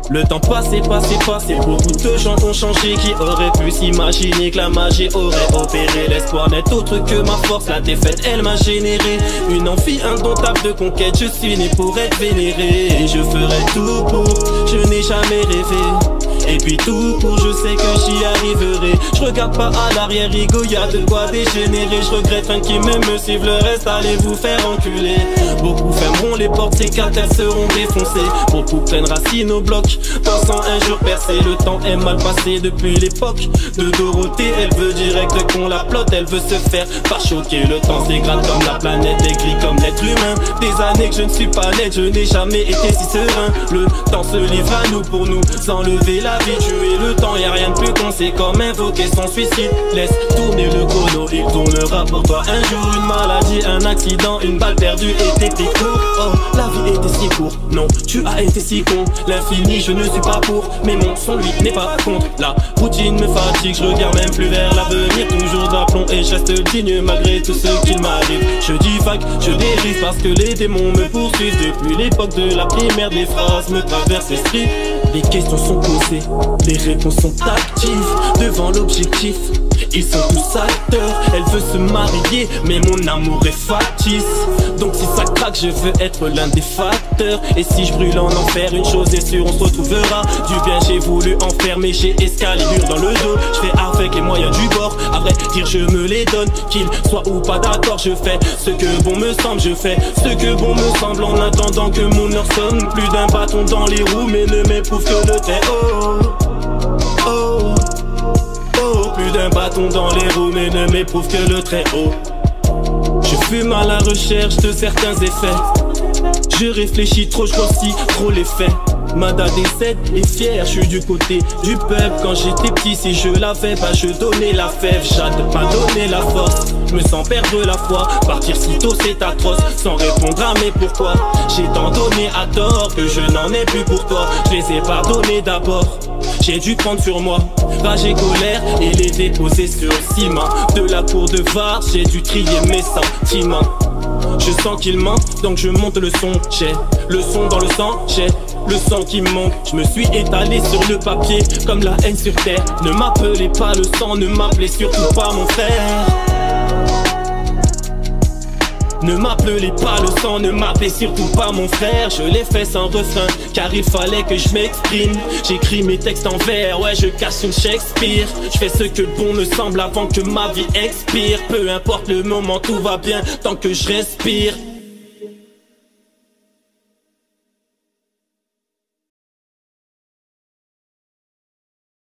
Le temps passé, beaucoup de gens ont changé. Qui aurait pu s'imaginer que la magie aurait opéré? L'espoir n'est autre que ma force, la défaite elle m'a généré une envie indomptable de conquête. Je suis né pour être vénéré et je ferai tout pour, je n'ai jamais rêvé. Et puis tout pour, je sais que j'y arriverai. Je regarde pas à l'arrière, Rigo, y'a de quoi dégénérer. Je regrette un qui même me suivent, le reste allez vous faire enculer. Beaucoup fermeront les portes, ces cartels seront défoncés. Beaucoup prennent racine au bloc, pensant un jour percer. Le temps est mal passé depuis l'époque de Dorothée. Elle veut direct qu'on la plotte, elle veut se faire pas choquer. Le temps s'égrate comme la planète, écrit comme l'être humain. Des années que je ne suis pas net, je n'ai jamais été si serein. Le temps se livre à nous pour nous enlever la vie, tuer le temps, y'a rien de plus con, c'est comme invoquer son suicide. Laisse tourner le chrono, il tournera pour toi un jour. Une maladie, un accident, une balle perdue et tes court. Oh, la vie était si courte, non, tu as été si con. L'infini, je ne suis pas pour, mais mon son lui n'est pas contre. La routine me fatigue, je regarde même plus vers l'avenir. Toujours d'aplomb et je reste digne malgré tout ce qu'il m'arrive. Je divague, je dérive parce que les démons me poursuivent. Depuis l'époque de la primaire, des phrases me traversent l'esprit. Les questions sont posées, les réponses sont actives devant l'objectif. Ils sont tous acteurs, elle veut se marier, mais mon amour est factice. Donc si ça craque, je veux être l'un des facteurs. Et si je brûle en enfer, une chose est sûre, on se retrouvera. Du bien j'ai voulu enfermer, j'ai Excalibur dans le dos. Je fais avec les moyens du bord, à vrai dire je me les donne. Qu'il soit ou pas d'accord, je fais ce que bon me semble. Je fais ce que bon me semble en attendant que mon heure sonne. Plus d'un bâton dans les roues, mais ne m'éprouve que le très haut. Plus d'un bâton dans les roues, mais ne m'éprouve que le très haut. Je fume à la recherche de certains effets. Je réfléchis trop, je grossis trop les faits. Mada décède et fier, je suis du côté du peuple. Quand j'étais petit, si je l'avais pas, je donnais la fève. J'ade pas donner la force, je me sens perdre la foi. Partir si tôt c'est atroce, sans répondre à mes pourquoi. J'ai tant donné à tort que je n'en ai plus pour toi. Je les ai pardonnés d'abord, j'ai dû prendre sur moi rage et colère et les déposer sur le ciment de la cour de Var. J'ai dû trier mes sentiments. Je sens qu'il ment, donc je monte le son. J'ai le son dans le sang, j'ai le sang qui monte. Je me suis étalé sur le papier comme la haine sur terre. Ne m'appelez pas le sang, ne m'appelez surtout pas mon frère. Ne m'appelez pas le sang, ne m'appelez surtout pas mon frère. Je l'ai fait sans refrain, car il fallait que je m'exprime. J'écris mes textes en vers, ouais je casse une Shakespeare. Je fais ce que bon me semble avant que ma vie expire. Peu importe le moment, tout va bien tant que je respire.